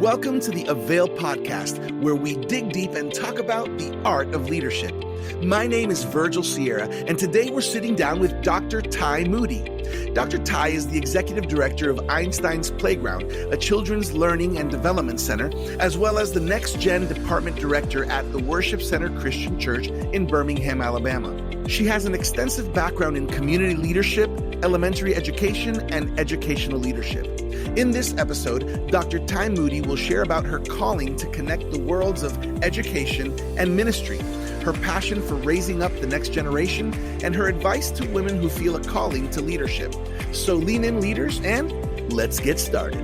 Welcome to the AVAIL podcast, where we dig deep and talk about the art of leadership. My name is Virgil Sierra, and today we're sitting down with Dr. Ty Moody. Dr. Ty is the executive director of Einstein's Playground, a children's learning and development center, as well as the Next Gen department director at the Worship Center Christian Church in Birmingham, Alabama. She has an extensive background in community leadership, elementary education, and educational leadership. In this episode, Dr. Ty Moody will share about her calling to connect the worlds of education and ministry, her passion for raising up the next generation, and her advice to women who feel a calling to leadership. So lean in, leaders, and let's get started.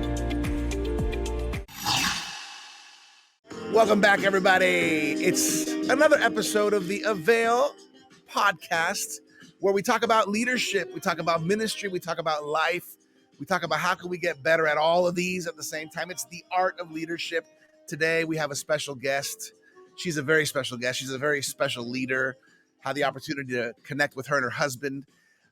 Welcome back, everybody. It's another episode of the AVAIL podcast, where we talk about leadership, we talk about ministry, we talk about life. We talk about how can we get better at all of these at the same time. It's the art of leadership. Today, we have a special guest. She's a very special guest. She's a very special leader. Had the opportunity to connect with her and her husband,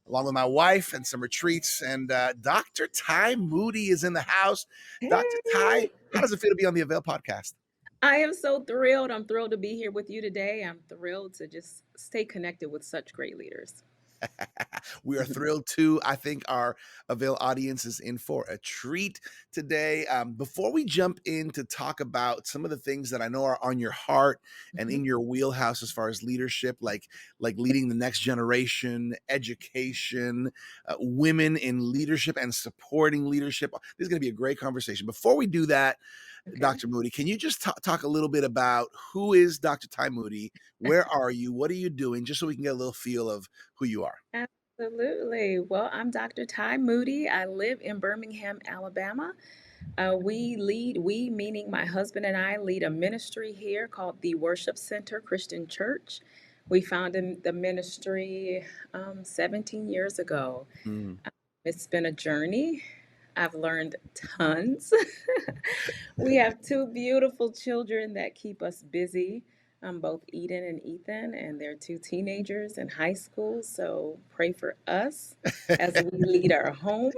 along with my wife and some retreats. And Dr. Ty Moody is in the house. Dr. Ty, how does it feel to be on the AVAIL podcast? I am so thrilled. I'm thrilled to be here with you today. I'm thrilled to just stay connected with such great leaders. We are thrilled too. I think our AVAIL audience is in for a treat today. Before we jump in to talk about some of the things that I know are on your heart and in your wheelhouse as far as leadership, like leading the next generation, education, women in leadership and supporting leadership. This is going to be a great conversation. Before we do that, Okay. Dr. Moody, can you just talk a little bit about who is Dr. Ty Moody? Where are you? What are you doing? Just so we can get a little feel of who you are. Absolutely. Well, I'm Dr. Ty Moody. I live in Birmingham, Alabama. We meaning my husband and I, lead a ministry here called the Worship Center Christian Church. We founded the ministry 17 years ago. Mm. It's been a journey. I've learned tons. We have two beautiful children that keep us busy, both Eden and Ethan, and they're two teenagers in high school. So pray for us as we lead our home.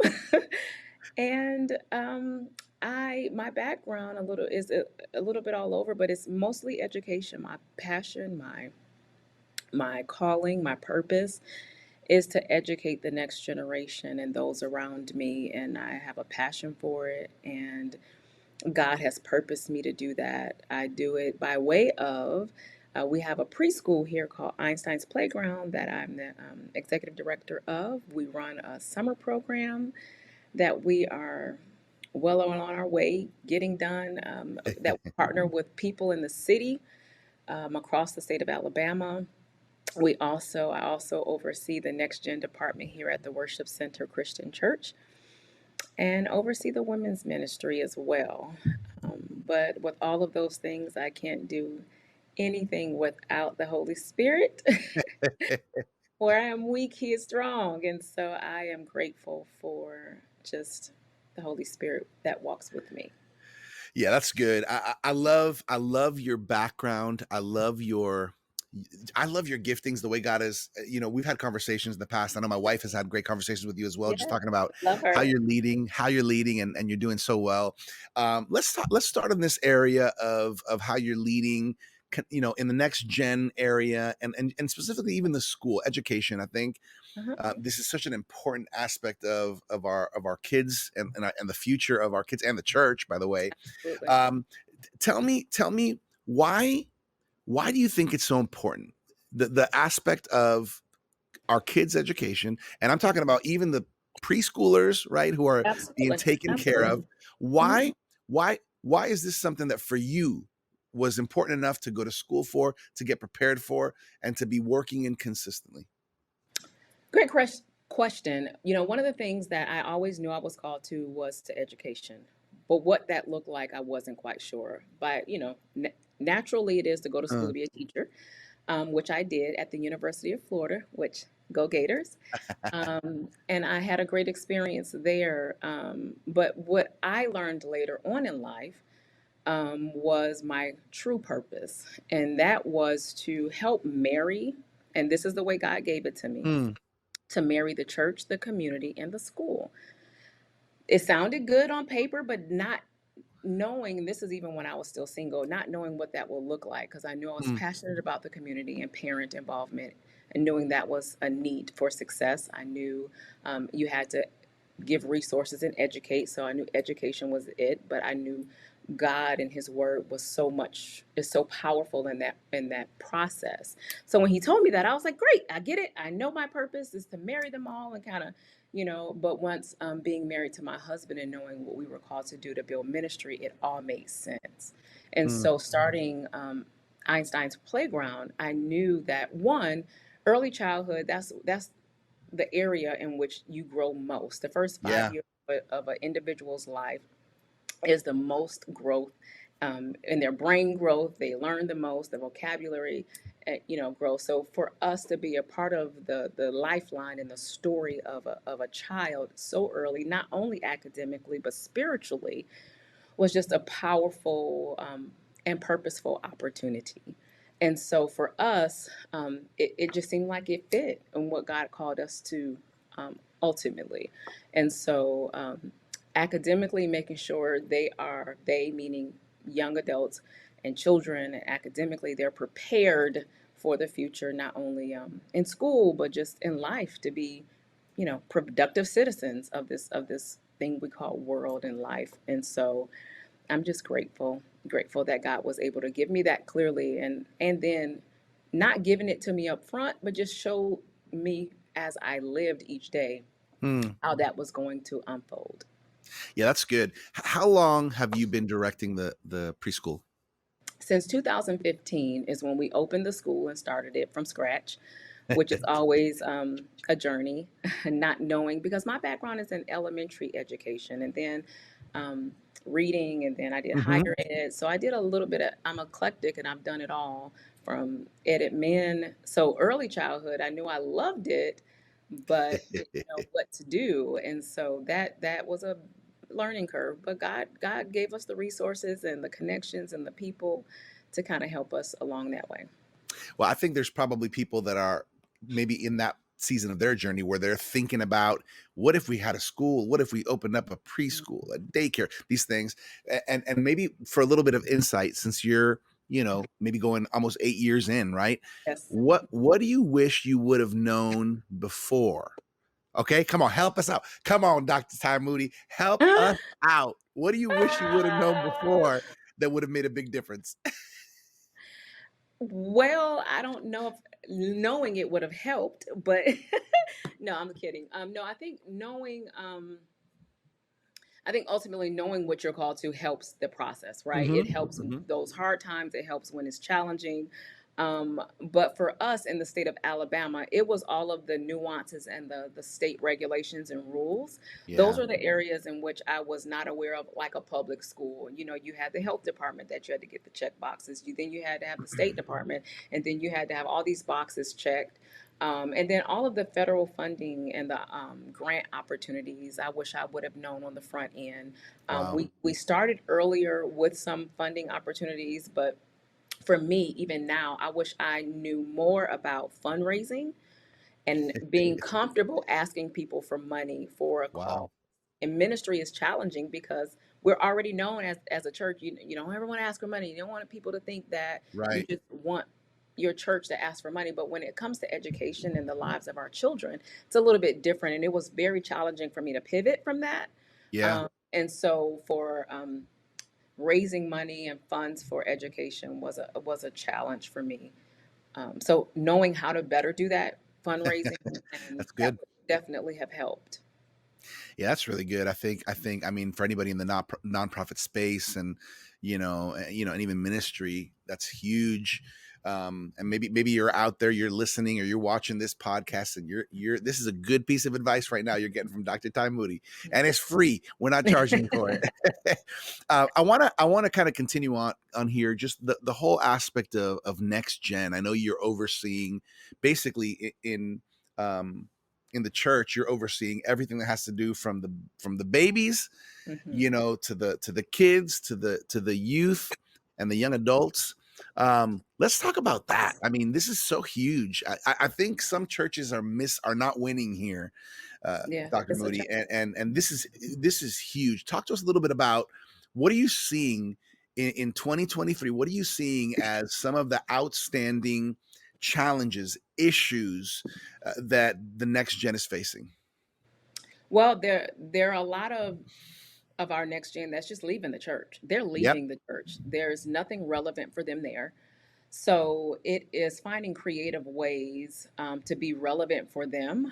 And my background a little bit all over, but it's mostly education. My passion, my calling, my purpose is to educate the next generation and those around me, and I have a passion for it. And God has purposed me to do that. I do it by way of, we have a preschool here called Einstein's Playground that I'm the executive director of. We run a summer program that we are well on our way getting done, that we partner with people in the city across the state of Alabama. I also oversee the Next Gen department here at the Worship Center Christian Church and oversee the women's ministry as well. But with all of those things, I can't do anything without the Holy Spirit. Where I am weak, He is strong. And so I am grateful for just the Holy Spirit that walks with me. Yeah, that's good. I love your background. I love your giftings, the way God is, we've had conversations in the past. I know my wife has had great conversations with you as well, just Yeah, talking about love how her. you're leading, and you're doing so well. Let's start in this area of how you're leading, in the next gen area and specifically even the school education. I think Uh-huh. this is such an important aspect of our kids and the future of our kids and the church, by the way. Absolutely. Um, tell me why do you think it's so important? The aspect of our kids' education, and I'm talking about even the preschoolers, right, who are being Absolutely. taken care of. Absolutely. Mhm. Why is this something that for you was important enough to go to school for, to get prepared for, and to be working in consistently? Great question. One of the things that I always knew I was called to was to education. But what that looked like, I wasn't quite sure. But, naturally it is to go to school Uh, to be a teacher, which I did at the University of Florida, which go Gators. And I had a great experience there. But what I learned later on in life was my true purpose. And that was to help marry, and this is the way God gave it mm, to marry the church, the community, and the school. It sounded good on paper, but not knowing this is even when I was still single, not knowing what that will look like, because I knew I was Mm, passionate about the community and parent involvement, and knowing that was a need for success. I knew you had to give resources and educate, so I knew education was it, but I knew God and His Word was so much is so powerful in that process. So when He told me that, I was like, great, I get it. I know my purpose is to marry them all and kind of, but once being married to my husband and knowing what we were called to do to build ministry, it all made sense. And mm, so starting Einstein's Playground, I knew that one, early childhood, that's the area in which you grow most. The first five yeah. years of an individual's life is the most growth in their brain growth. They learn the most, the vocabulary, growth. So for us to be a part of the lifeline and the story of a child so early, not only academically but spiritually, was just a powerful and purposeful opportunity. And so for us, it just seemed like it fit in what God called us to ultimately. And so academically, making sure they meaning young adults and children, and academically, they're prepared for the future, not only in school, but just in life to be, productive citizens of this thing we call world and life. And so I'm just grateful that God was able to give me that clearly, and then not giving it to me up front, but just show me as I lived each day Mm. how that was going to unfold. Yeah, that's good. How long have you been directing the preschool? Since 2015 is when we opened the school and started it from scratch, which is always a journey, not knowing, because my background is in elementary education and then um, reading, and then I did Hmm. higher ed. So I did a little bit of, I'm eclectic and I've done it all from edit men. So early childhood, I knew I loved it, but didn't know what to do. And so that was a learning curve, but God gave us the resources and the connections and the people to kind of help us along that way. Well, I think there's probably people that are maybe in that season of their journey where they're thinking about, what if we had a school? What if we opened up a preschool, a daycare, these things? And maybe for a little bit of insight, since you're, maybe going almost 8 years in, right? Yes. What do you wish you would have known before? Okay, come on, help us out. Come on, Dr. Ty Moody, help us out. What do you wish you would have known before that would have made a big difference? Well, I don't know if knowing it would have helped, but no, I'm kidding. No, I think ultimately knowing what you're called to helps the process, right? Hmm. It helps Hmm. those hard times. It helps when it's challenging. But for us in the state of Alabama, it was all of the nuances and the state regulations and rules. Those Yeah. are the areas in which I was not aware of, like a public school. You had the health department that you had to get the check boxes. Then you had to have the state department, and then you had to have all these boxes checked. And then all of the federal funding and the grant opportunities, I wish I would have known on the front end. Wow. We started earlier with some funding opportunities, but for me, even now, I wish I knew more about fundraising and being comfortable asking people for money for a cause. Wow. And ministry is challenging because we're already known as a church. You don't ever want to ask for money. You don't want people to think that you Right. just want your church to ask for money. But when it comes to education and the lives of our children, it's a little bit different. And it was very challenging for me to pivot from that. Yeah. And so for raising money and funds for education was a challenge for me. So knowing how to better do that fundraising, and That's that good. would definitely have helped. Yeah, that's really good. I mean, for anybody in the nonprofit space, and and even ministry, that's huge. And maybe you're out there, you're listening, or you're watching this podcast, and this is a good piece of advice right now you're getting from Dr. Ty Moody, and it's free. We're not charging you for it. I wanna kind of continue on here, just the whole aspect of next gen. I know you're overseeing basically um, in the church. You're overseeing everything that has to do from the babies, Hmm. to the kids, to the youth and the young adults. Let's talk about that. I mean, this is so huge. I think some churches are not winning here, Yeah, Dr. it's a Moody, challenge. and this is huge. Talk to us a little bit about What are you seeing in 2023? What are you seeing as some of the outstanding challenges, issues that the next gen is facing? Well, there are a lot of our next gen that's just leaving the church. They're Yep. leaving the church. There's nothing relevant for them there. So it is finding creative ways to be relevant for them.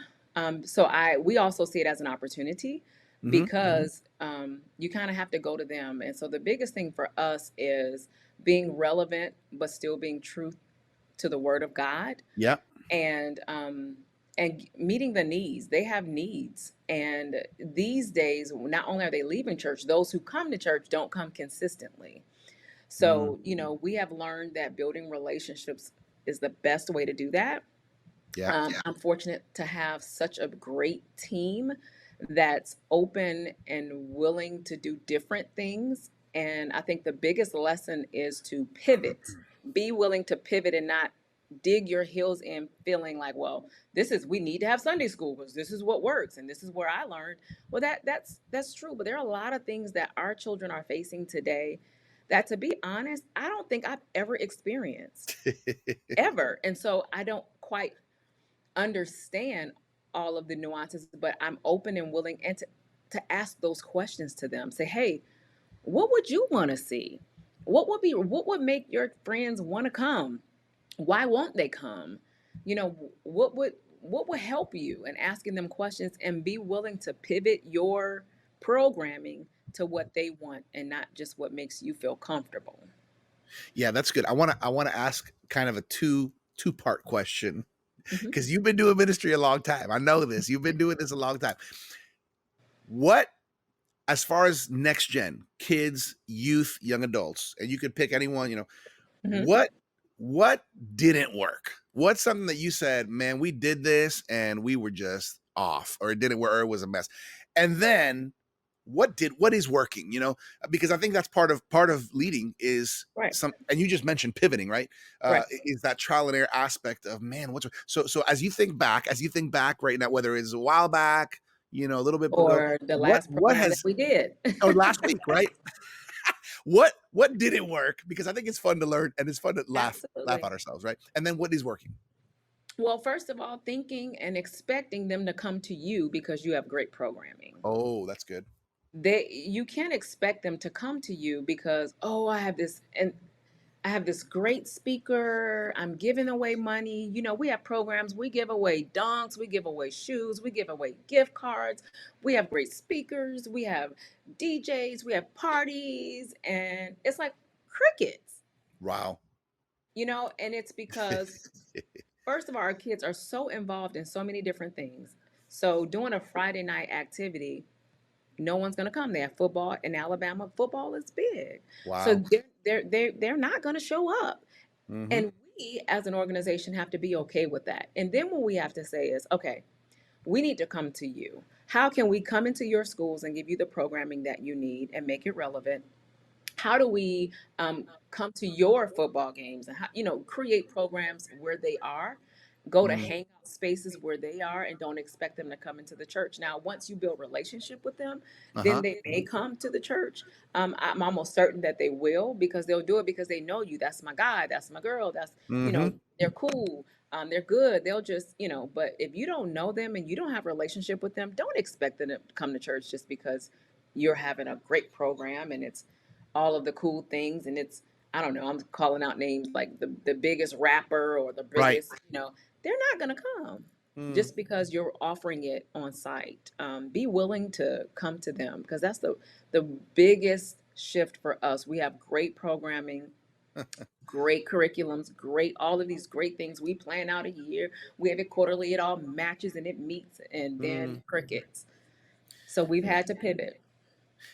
We also see it as an opportunity Hmm. because you kind of have to go to them. And so the biggest thing for us is being relevant, but still being true to the Word of God, Yep. and meeting the needs. They have needs, and these days, not only are they leaving church, those who come to church don't come consistently. Mm, So, we have learned that building relationships is the best way to do that. yeah. I'm fortunate to have such a great team that's open and willing to do different things. And I think the biggest lesson is to pivot. Be willing to pivot and not dig your heels in feeling like, well, we need to have Sunday school because this is what works and this is where I learned. Well, that's true, but there are a lot of things that our children are facing today that, to be honest, I don't think I've ever experienced ever. And so I don't quite understand all of the nuances, but I'm open and willing and to ask those questions to them. Say, hey, what would you want to see? What would make your friends want to come? Why won't they come? What would help you? And asking them questions and be willing to pivot your programming to what they want and not just what makes you feel comfortable. Yeah, that's good. I want to ask kind of a two-part question Mhm. because you've been doing ministry a long time. I know this. You've been doing this a long time. What, as far as next gen, kids, youth, young adults, and you could pick anyone, Mhm. what what didn't work? What's something that you said, man, we did this and we were just off, or it didn't work, or it was a mess? And then what is working? Because I think that's part of leading is Right. some, and you just mentioned pivoting, right? Right. Is that trial and error aspect of, man, so as you think back right now, whether it's a while back, a little bit ago, Or the last what program that has, we did. or last week, right? What didn't work? Because I think it's fun to learn and it's fun to laugh Absolutely. at ourselves, right? And then what is working? Well, first of all, thinking and expecting them to come to you because you have great programming. Oh, that's good. You can't expect them to come to you because, oh, I have this great speaker. I'm giving away money. We have programs. We give away dunks. We give away shoes. We give away gift cards. We have great speakers. We have DJs. We have parties. And it's like crickets, Wow. and it's because, first of all, our kids are so involved in so many different things. So doing a Friday night activity, no one's going to come. They have football in Alabama. Football is big, so Wow. they're not going to show up. Hmm. And we, as an organization, have to be okay with that. And then what we have to say is, okay, we need to come to you. How can we come into your schools and give you the programming that you need and make it relevant? How do we come to your football games and create programs where they are, go to Mm. hangout spaces where they are, and don't expect them to come into the church. Now once you build relationship with them, then Uh-huh. they may come to the church. I'm almost certain that they will, because they'll do it because they know you. That's my guy, that's my girl, that's Hmm. they're cool, they're good. They'll just but if you don't know them and you don't have a relationship with them, don't expect them to come to church just because you're having a great program and it's all of the cool things, and it's, I don't know, I'm calling out names like the biggest rapper or the Right. biggest, they're not going to come Mm. just because you're offering it on site. Be willing to come to them, because that's the biggest shift for us. We have great programming, great curriculums, great, all of these great things. We plan out a year, we have it quarterly, it all matches and it meets, and then Mm. crickets. So we've Yeah. had to pivot.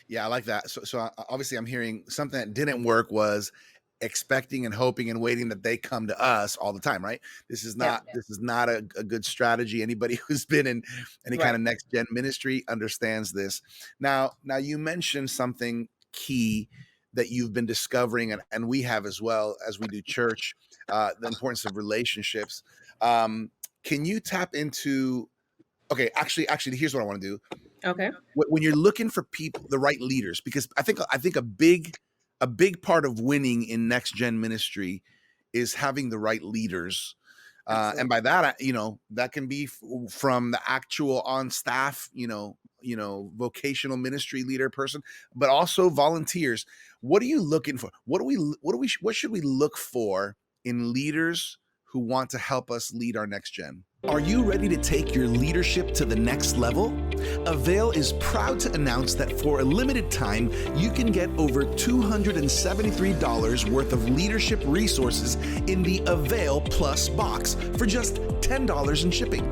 Yeah, I like that. So obviously, I'm hearing something that didn't work was expecting and hoping and waiting that they come to us all the time, right? This is Yeah. not this is not a good strategy. Anybody who's been in any kind Right. of next gen ministry understands this. Now you mentioned something key that you've been discovering, and we have as well as we do church, the importance of relationships. Can you tap into? Okay, actually, here's what I want to do. Okay. When you're looking for people, the right leaders, because I think a big part of winning in next gen ministry is having the right leaders. And Absolutely. by that, that can be from the actual on staff, vocational ministry leader person, but also volunteers. What are you looking for? What should we look for in leaders who want to help us lead our next gen? Are you ready to take your leadership to the next level? AVAIL is proud to announce that for a limited time, you can get over $273 worth of leadership resources in the AVAIL Plus box for just $10 in shipping.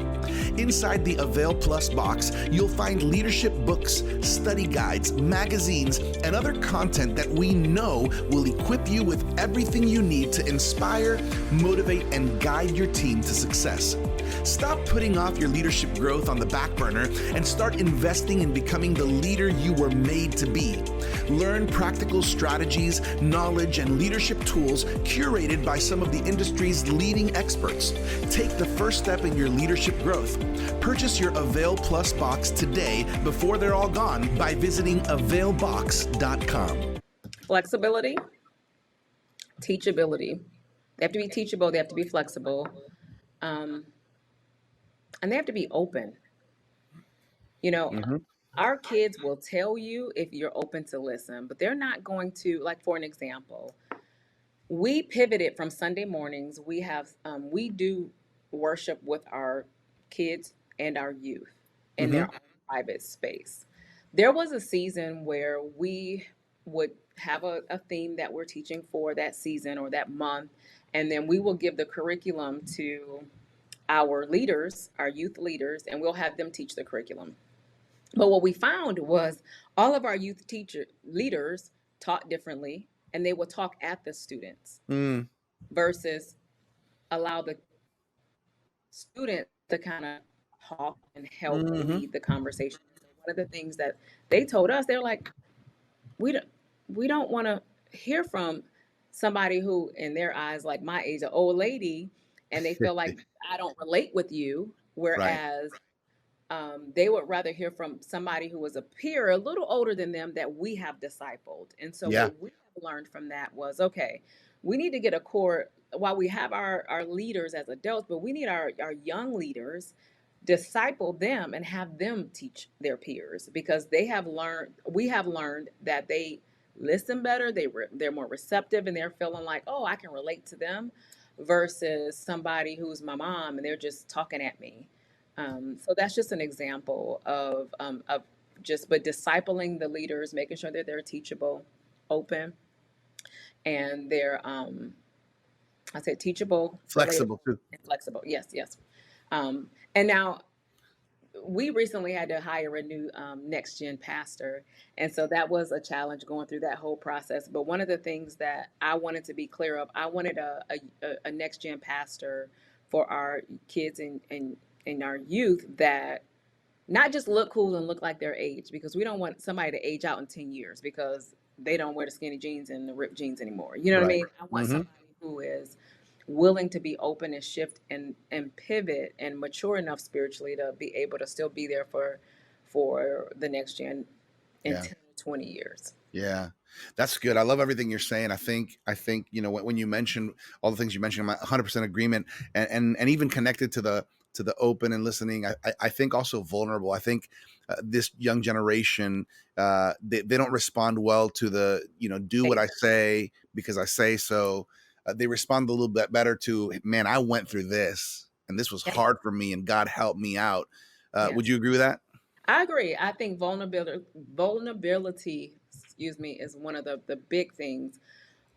Inside the AVAIL Plus box, you'll find leadership books, study guides, magazines, and other content that we know will equip you with everything you need to inspire, motivate, and guide your team to success. Stop putting off your leadership growth on the back burner and start investing in becoming the leader you were made to be. Learn practical strategies, knowledge, and leadership tools curated by some of the industry's leading experts. Take the first step in your leadership growth. Purchase your AVAIL Plus box today before they're all gone by visiting availbox.com. Flexibility, teachability. They have to be teachable. They have to be flexible. Um, and they have to be open. You know, Mm-hmm. our kids will tell you if you're open to listen, but they're not going to, like, for an example, we pivoted from Sunday mornings. We do worship with our kids and our youth in Mm-hmm. their own private space. There was a season where we would have a theme that we're teaching for that season or that month, and then we will give the curriculum to our leaders, our youth leaders, and we'll have them teach the curriculum. But what we found was all of our youth teacher leaders taught differently, and they would talk at the students Mm. versus allow the students to kind of talk and help and Mm-hmm. lead the conversation. So one of the things that they told us, they're like, we don't we don't want to hear from somebody who, in their eyes, like my age, an old lady, and they feel like I don't relate with you. Right. Whereas they would rather hear from somebody who was a peer, a little older than them, that we have discipled. And so Yeah. what we have learned from that was, okay, we need to get a core, while we have our leaders as adults, but we need our young leaders disciple them and have them teach their peers, because we have learned that they listen better, they're more receptive, and they're feeling like, oh, I can relate to them versus somebody who's my mom and they're just talking at me. So that's just an example of just, but discipling the leaders, making sure that they're teachable, open, and they're, I said teachable, relatable, Flexible too. and flexible. Yes, yes. And now we recently had to hire a new next gen pastor. And so that was a challenge going through that whole process. But one of the things that I wanted to be clear of, I wanted a next gen pastor for our kids and our youth that not just look cool and look like their age, because we don't want somebody to age out in 10 years because they don't wear the skinny jeans and the ripped jeans anymore. You know what I Right. mean? I want Mm-hmm. somebody who is willing to be open and shift and pivot and mature enough spiritually to be able to still be there for the next gen in Yeah. 10 to 20 years. Yeah, that's good. I love everything you're saying. I think when you mention all the things you mentioned, I'm 100% agreement, and even connected to the open and listening. I think also vulnerable. I think this young generation, they don't respond well to the do what I say because I say so. They respond a little bit better to, man, I went through this and this was Yeah. hard for me and God helped me out. Yeah. Would you agree with that? I agree. I think vulnerability, excuse me, is one of the big things.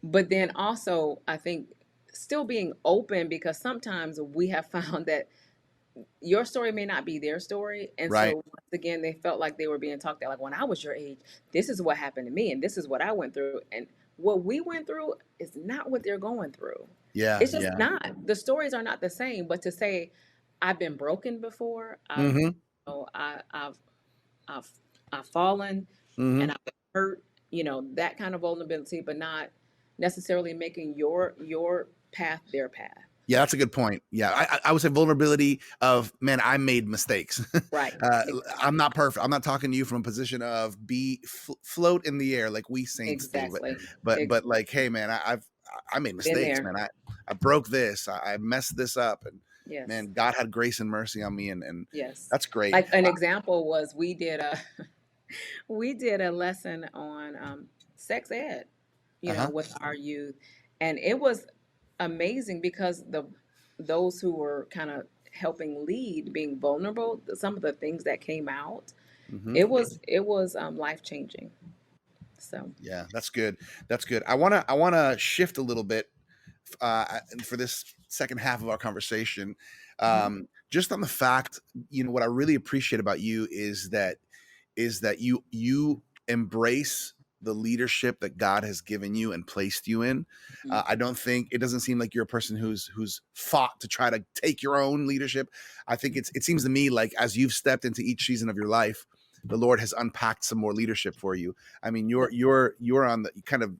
But then also, I think still being open, because sometimes we have found that your story may not be their story. And so Right. once again, they felt like they were being talked at, like, when I was your age, this is what happened to me and this is what I went through. And what we went through is not what they're going through. Yeah. It's just Yeah. not. The stories are not the same. But to say, I've been broken before, Mm-hmm. I've I've fallen Mm-hmm. and I've been hurt, that kind of vulnerability, but not necessarily making your path their path. Yeah, that's a good point. Yeah, I would say vulnerability of, man, I made mistakes. Right. uh, I'm Exactly. not perfect. I'm not talking to you from a position of float in the air like we saints do, Exactly. but like, hey, man, I made Been mistakes, there. man. I broke this. I messed this up, and Yes. man, God had grace and mercy on me, and Yes. that's great. Like an example was we did a we did a lesson on sex ed, Uh huh. with our youth, and it was amazing because those who were kind of helping lead, being vulnerable, some of the things that came out, Hmm. it was life changing. So, Yeah, that's good. That's good. I wanna shift a little bit for this second half of our conversation, mhm, just on the fact, what I really appreciate about you is that you embrace the leadership that God has given you and placed you in. mhm, I don't think it doesn't seem like you're a person who's fought to try to take your own leadership. I think it seems to me like as you've stepped into each season of your life, the Lord has unpacked some more leadership for you. I mean, yeah. you're on the kind of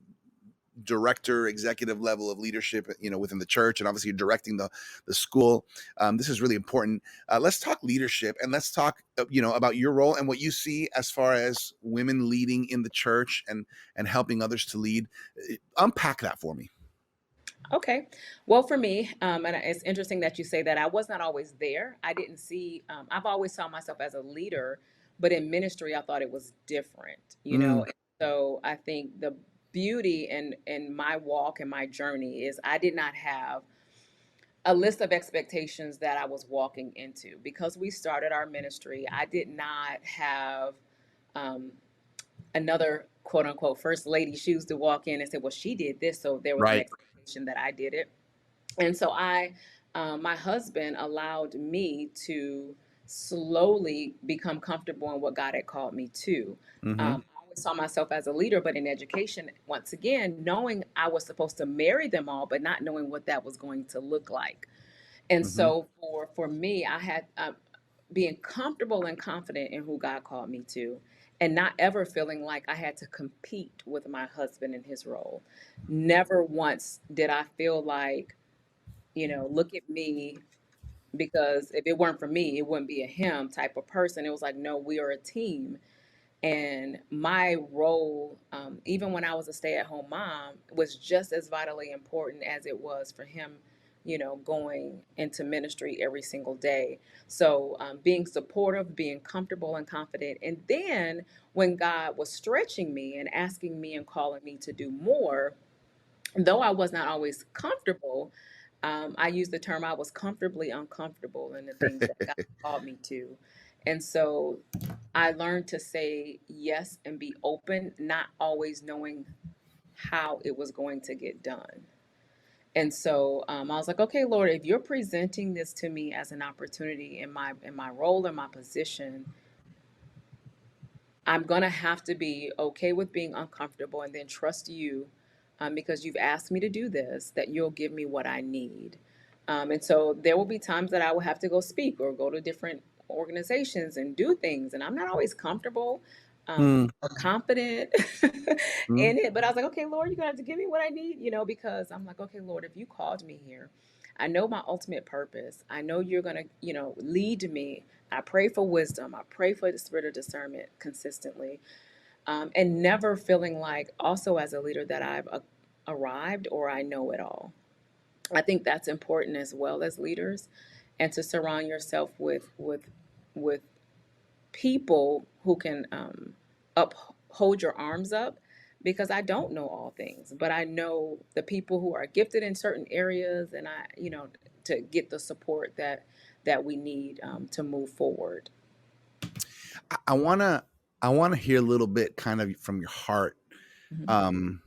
director executive level of leadership, within the church, and obviously you're directing the school. This is really important. Let's talk leadership, and let's talk about your role and what you see as far as women leading in the church and helping others to lead. Unpack that for me. Okay. Well, for me, and it's interesting that you say that. I was not always there. I didn't see. I've always saw myself as a leader, but in ministry, I thought it was different. Mm, And so I think the beauty in my walk and my journey is I did not have a list of expectations that I was walking into because we started our ministry. I did not have um, another quote unquote first lady shoes to walk in and say, well, she did this, so there was an right. expectation that I did it. And so my husband allowed me to slowly become comfortable in what God had called me to. Mm-hmm. I always saw myself as a leader, but in education, once again, knowing I was supposed to marry them all, but not knowing what that was going to look like. And Mm-hmm. so for me, I had being comfortable and confident in who God called me to, and not ever feeling like I had to compete with my husband in his role. Never once did I feel like, look at me, because if it weren't for me, it wouldn't be a him type of person. It was like, no, we are a team. And my role, even when I was a stay at home mom, was just as vitally important as it was for him, going into ministry every single day. So being supportive, being comfortable and confident. And then when God was stretching me and asking me and calling me to do more, though I was not always comfortable, I use the term I was comfortably uncomfortable in the things that God called me to. And so I learned to say yes and be open, not always knowing how it was going to get done. And so I was like, okay, Lord, if you're presenting this to me as an opportunity in my role, in my position, I'm going to have to be okay with being uncomfortable and then trust you, because you've asked me to do this, that you'll give me what I need. And so there will be times that I will have to go speak or go to different organizations and do things. And I'm not always comfortable or confident Mm-hmm. in it. But I was like, okay, Lord, you're going to have to give me what I need, because I'm like, okay, Lord, if you called me here, I know my ultimate purpose. I know you're going to, lead me. I pray for wisdom. I pray for the spirit of discernment consistently, and never feeling like, also as a leader, that I've arrived or I know it all. I think that's important as well as leaders, and to surround yourself with people who can uphold your arms up, because I don't know all things, but I know the people who are gifted in certain areas, and to get the support that we need to move forward. I wanna hear a little bit kind of from your heart, Mhm. um,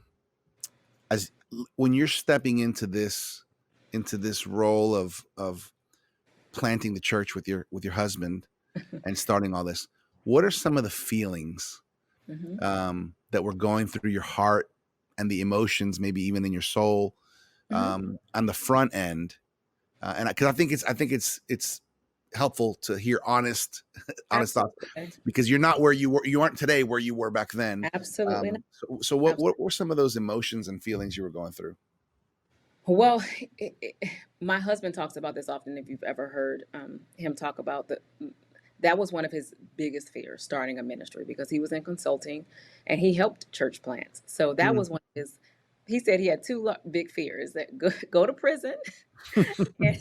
as when you're stepping into this role of planting the church with your husband and starting all this. What are some of the feelings Mhm. that were going through your heart and the emotions, maybe even in your soul, Mhm. on the front end? And because I think it's helpful to hear honest thoughts, Absolutely. because you aren't today where you were back then. Absolutely not. So what Absolutely. were some of those emotions and feelings you were going through? Well, my husband talks about this often. If you've ever heard him talk about that was one of his biggest fears, starting a ministry, because he was in consulting and he helped church plants. So that Mm. was one of his. He said he had two big fears: that go to prison and,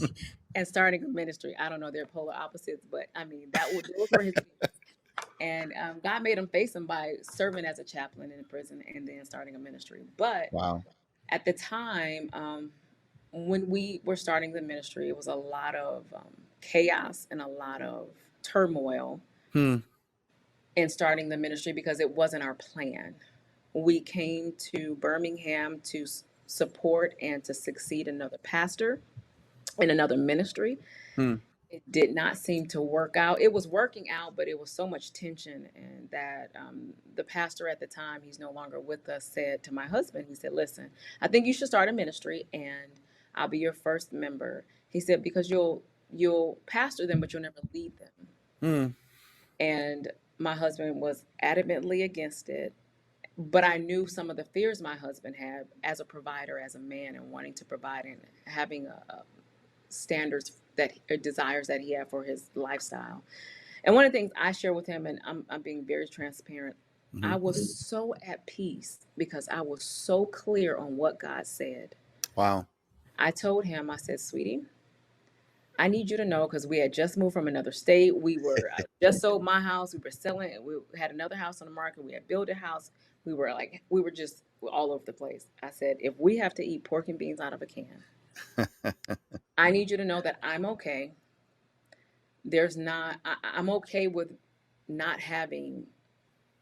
and starting a ministry. I don't know, they're polar opposites, but I mean those were his fears. And God made him face them by serving as a chaplain in prison and then starting a ministry. But Wow. at the time, when we were starting the ministry, it was a lot of chaos and a lot of turmoil Hmm. in starting the ministry because it wasn't our plan. We came to Birmingham to support and to succeed another pastor in another ministry. Hmm. It did not seem to work out. It was working out, but it was so much tension. And that the pastor at the time, he's no longer with us, said to my husband, he said, "Listen, I think you should start a ministry and I'll be your first member." He said, "Because you'll pastor them, but you'll never lead them." Hmm. And my husband was adamantly against it. But I knew some of the fears my husband had as a provider, as a man, and wanting to provide and having a standards that or desires that he had for his lifestyle. And one of the things I share with him, and I'm being very transparent, I Hmm. was so at peace because I was so clear on what God said. Wow. I told him, I said, "Sweetie, I need you to know," because we had just moved from another state. I just sold my house. We were selling, we had another house on the market. We had built a house. We were just all over the place. I said, "If we have to eat pork and beans out of a can, I need you to know that I'm okay. I'm okay with not having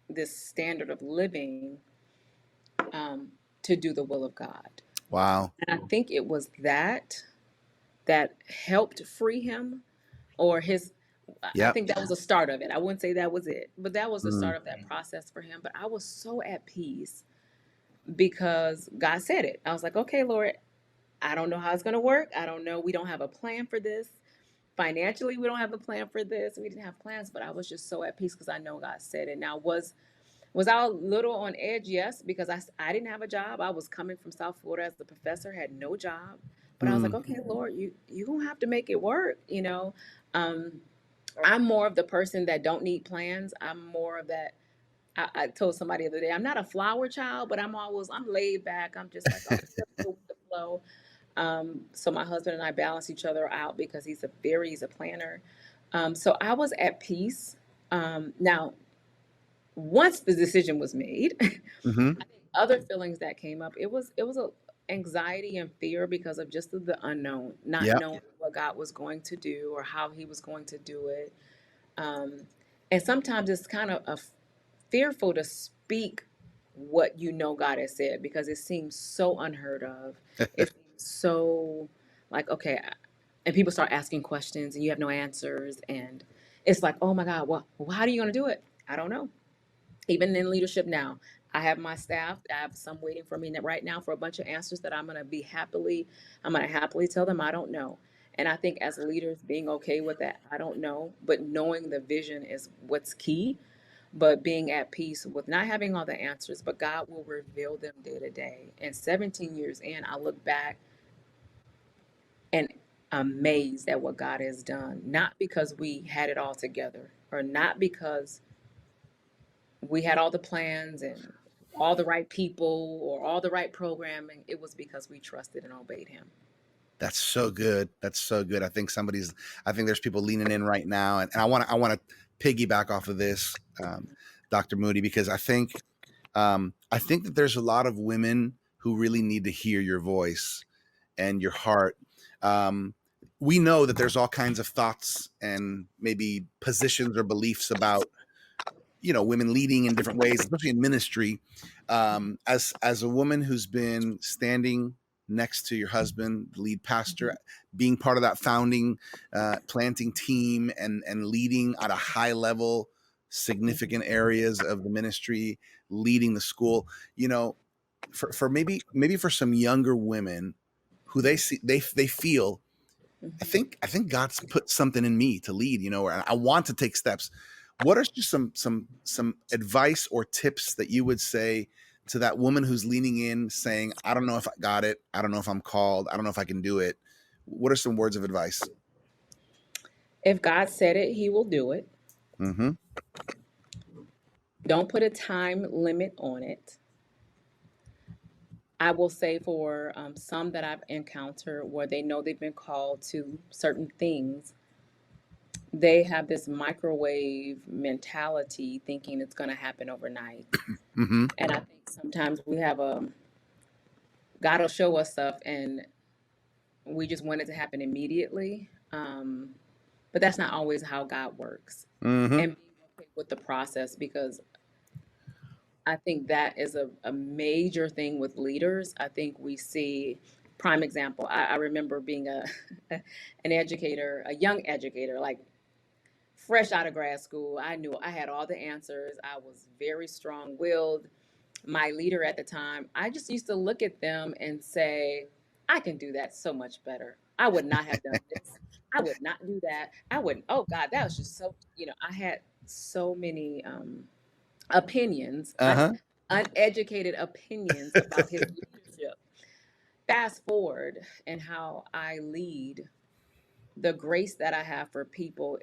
this standard of living um, to do the will of God." Wow. And I think it was that helped free him, or his. I Yep. think that was the start of it. I wouldn't say that was it, but that was the Mm. start of that process for him. But I was so at peace because God said it. I was like, "Okay, Lord, I don't know how it's going to work. I don't know. We don't have a plan for this. Financially, we don't have a plan for this. We didn't have plans, but I was just so at peace because I know God said it." Now, was I a little on edge? Yes, because I didn't have a job. I was coming from South Florida as a professor, had no job. But I was like, Mm. "Okay, Lord, you gonna have to make it work." Um, I'm more of the person that don't need plans. I'm more of that. I told somebody the other day, I'm not a flower child, but I'm laid back. I'm just like, "Oh, just go with the flow." So my husband and I balance each other out because he's a planner. So I was at peace. Now, once the decision was made, Hmm. I think other feelings that came up, it was a anxiety and fear because of just the unknown, not Yep. knowing what God was going to do or how He was going to do it. Um, and sometimes it's kind of fearful to speak what you know God has said because it seems so unheard of. It seems so like, okay, and people start asking questions and you have no answers, and it's like, oh my God, well, how are you going to do it? I don't know. Even in leadership now, I have my staff. I have some waiting for me right now for a bunch of answers that I'm going to happily tell them I don't know. And I think as leaders, being okay with that, I don't know, but knowing the vision is what's key. But being at peace with not having all the answers, but God will reveal them day to day. And 17 years in, I look back and amazed at what God has done. Not because we had it all together, or not because we had all the plans and all the right people or all the right programming. It was because we trusted and obeyed Him. That's so good. That's so good. I think there's people leaning in right now. And I want to piggyback off of this, Dr. Moody, because I think that there's a lot of women who really need to hear your voice and your heart. Um, we know that there's all kinds of thoughts and maybe positions or beliefs about, women leading in different ways, especially in ministry. As a woman who's been standing next to your husband, the lead pastor, being part of that founding, planting team, and leading at a high level, significant areas of the ministry, leading the school, for maybe for some younger women who they feel, I think God's put something in me to lead, or I want to take steps. What are just some advice or tips that you would say to that woman who's leaning in saying, I don't know if I got it. I don't know if I'm called. I don't know if I can do it. What are some words of advice? If God said it, He will do it. Mm-hmm. Don't put a time limit on it. I will say for some that I've encountered where they know they've been called to certain things, they have this microwave mentality thinking it's going to happen overnight. Mm-hmm. And I think sometimes we have God will show us stuff and we just want it to happen immediately. But that's not always how God works. Mm-hmm. And being okay with the process, because I think that is a major thing with leaders. I think we see prime example. I remember being an educator, a young educator, like fresh out of grad school. I knew I had all the answers. I was very strong willed. My leader at the time, I just used to look at them and say, I can do that so much better. I would not have done this. I would not do that. I wouldn't. Oh God, that was just so, I had so many opinions, Uh-huh. uneducated opinions about his leadership. Fast forward and how I lead, the grace that I have for people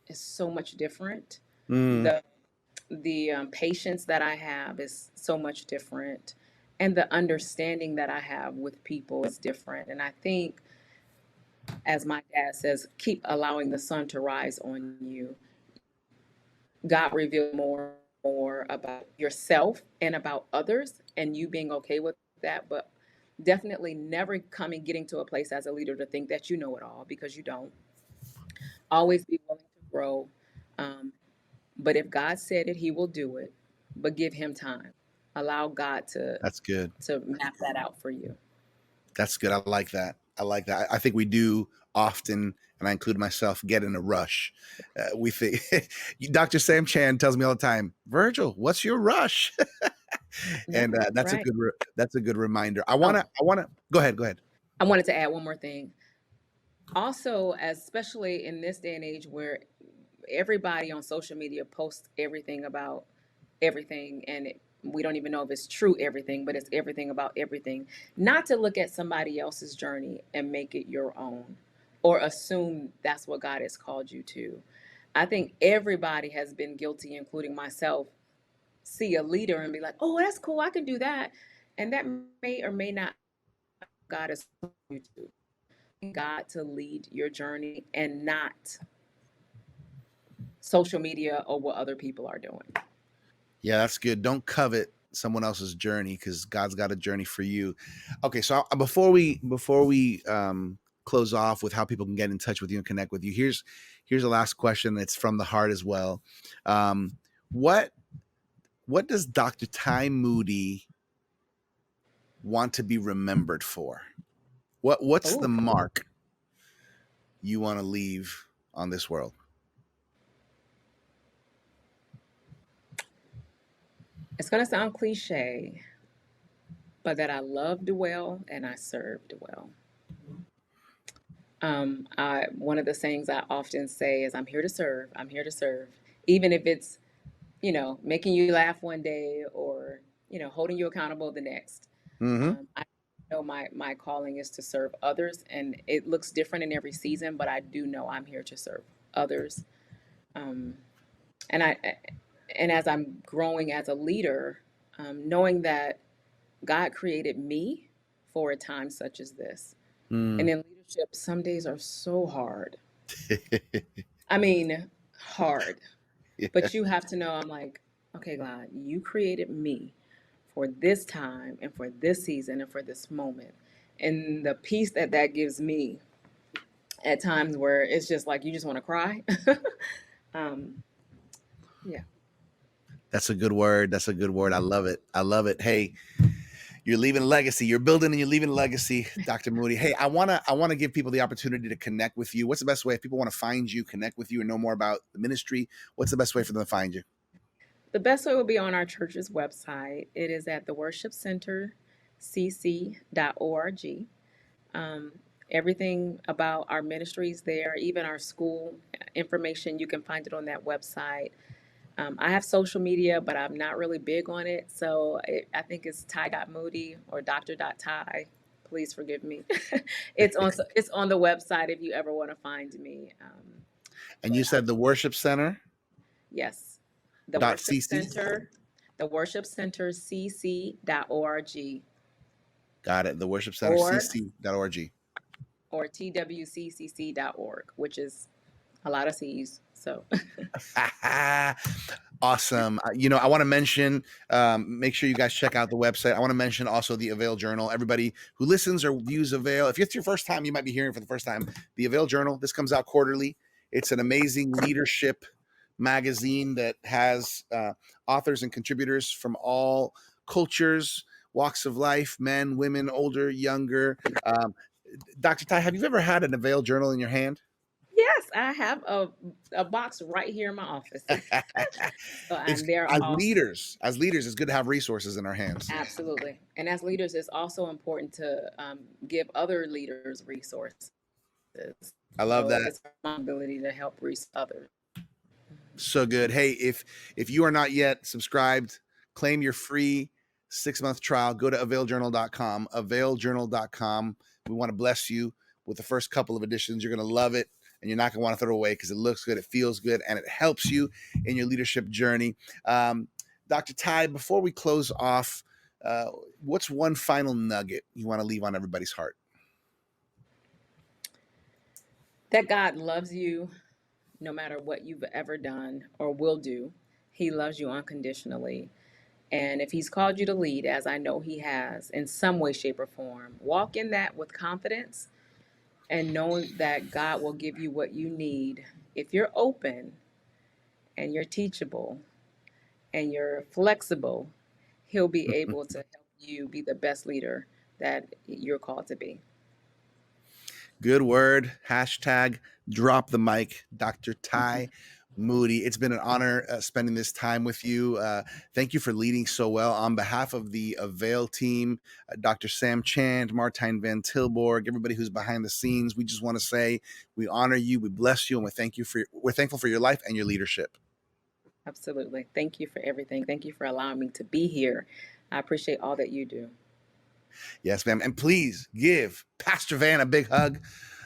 is so much different. Mm. The patience that I have is so much different, and the understanding that I have with people is different. And I think, as my dad says, keep allowing the sun to rise on you. God revealed more about yourself and about others, and you being okay with that. But definitely never coming getting to a place as a leader to think that you know it all, because you don't. Always be willing to grow. Um, but if God said it, He will do it. But give Him time. Allow God to That's good. map that out for you. That's good. I like that. I like that. I think we do often, and I include myself, get in a rush. We think Dr. Sam Chan tells me all the time, Virgil, what's your rush? And Right, that's a right. good reminder. Oh, I wanna go ahead. Go ahead. I wanted to add one more thing. Also, especially in this day and age where everybody on social media posts everything about everything, and we don't even know if it's true everything, but it's everything about everything. Not to look at somebody else's journey and make it your own, or assume that's what God has called you to. I think everybody has been guilty, including myself. See a leader and be like, "Oh, that's cool. I can do that," and that may or may not God has called you to. God to lead your journey and not social media or what other people are doing. Yeah, that's good. Don't covet someone else's journey because God's got a journey for you. Okay, so before we close off with how people can get in touch with you and connect with you, here's the last question. It's from the heart as well. Um, what what does Dr. Ty Moody want to be remembered for? What's the Oh, mark you want to leave on this world? it's going to sound cliche, but that I loved well and I served well. One of the sayings I often say is, "I'm here to serve. I'm here to serve," even if it's making you laugh one day, or holding you accountable the next. Mm-hmm. I know my calling is to serve others, and it looks different in every season, but I do know I'm here to serve others. Um, and as I'm growing as a leader, knowing that God created me for a time such as this. And Mm. in leadership, some days are so hard. I mean, hard. Yeah, But you have to know, I'm like, okay, God, you created me for this time and for this season and for this moment. And the peace that that gives me at times where it's just like you just want to cry. um, yeah. that's a good word. That's a good word. I love it. I love it. Hey, you're leaving a legacy. You're building and you're leaving a legacy, Dr. Moody. Hey, I wanna give people the opportunity to connect with you. What's the best way if people want to find you, connect with you, and know more about the ministry? What's the best way for them to find you? The best way will be on our church's website. It is at the worshipcentercc.org. Um, Everything about our ministries there, even our school information, you can find it on that website. I have social media, but I'm not really big on it. So I think it's Ty.Moody or Dr.Ty. Please forgive me. It's on the website if you ever want to find me. And But you said the worship center yes, the dot Worship cc. Center, the Worship Center cc.org Got it. The worship center or cc.org. or twccc.org, which is a lot of C's. So Awesome. I want to mention, make sure you guys check out the website. I want to mention also the AVAIL Journal. Everybody who listens or views AVAIL, if it's your first time, you might be hearing it for the first time. The AVAIL Journal, this comes out quarterly. It's an amazing leadership magazine that has authors and contributors from all cultures, walks of life, men, women, older, younger. Dr. Ty, have you ever had an AVAIL Journal in your hand? yes, I have a box right here in my office. So, It's and they're as awesome. leaders, it's good to have resources in our hands. Absolutely. And as leaders, it's also important to give other leaders resources. I love So that. it's our responsibility to help reach others. So good. Hey, if you are not yet subscribed, claim your free 6-month trial. Go to availjournal.com, availjournal.com. We want to bless you with the first couple of editions. You're going to love it, and you're not going to want to throw it away because it looks good, it feels good, and it helps you in your leadership journey. Dr. Ty, before we close off, what's one final nugget you want to leave on everybody's heart? That God loves you no matter what you've ever done or will do. He loves you unconditionally. And if he's called you to lead, as I know he has, in some way, shape, or form, walk in that with confidence and knowing that God will give you what you need. If you're open and you're teachable and you're flexible, he'll be able to help you be the best leader that you're called to be. Good word. Hashtag drop the mic, Dr. Ty Moody. It's been an honor spending this time with you. Thank you for leading so well. On behalf of the AVAIL team, Dr. Sam Chand, Martijn Van Tilborg, everybody who's behind the scenes, we just want to say we honor you, we bless you, and we're thankful for your life and your leadership. Absolutely. Thank you for everything. Thank you for allowing me to be here. I appreciate all that you do. Yes, ma'am. And please give Pastor Van a big hug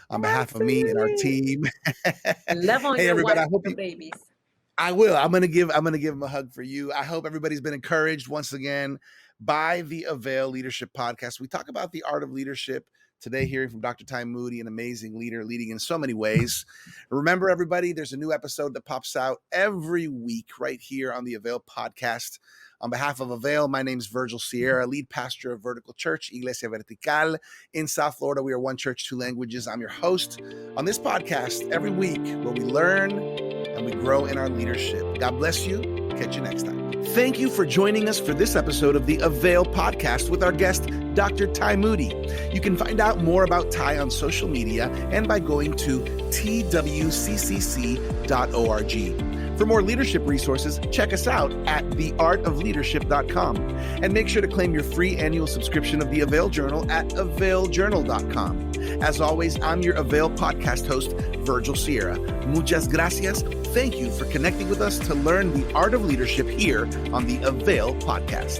on behalf of me and our team. Love on Hey, your everybody, wife I hope and babies. I will. I'm gonna give him a hug for you. I hope everybody's been encouraged once again by the AVAIL Leadership Podcast. We talk about the art of leadership today, hearing from Dr. Ty Moody, an amazing leader, leading in so many ways. Remember, everybody, there's a new episode that pops out every week right here on the AVAIL Podcast. On behalf of AVAIL, my name is Virgil Sierra, lead pastor of Vertical Church, Iglesia Vertical in South Florida. We are one church, two languages. I'm your host on this podcast every week where we learn and we grow in our leadership. God bless you. Catch you next time. Thank you for joining us for this episode of the AVAIL Podcast with our guest, Dr. Ty Moody. You can find out more about Ty on social media and by going to twccc.org. For more leadership resources, check us out at theartofleadership.com. And make sure to claim your free annual subscription of the AVAIL Journal at availjournal.com. As always, I'm your AVAIL podcast host, Virgil Sierra. Muchas gracias. Thank you for connecting with us to learn the art of leadership here on the AVAIL Podcast.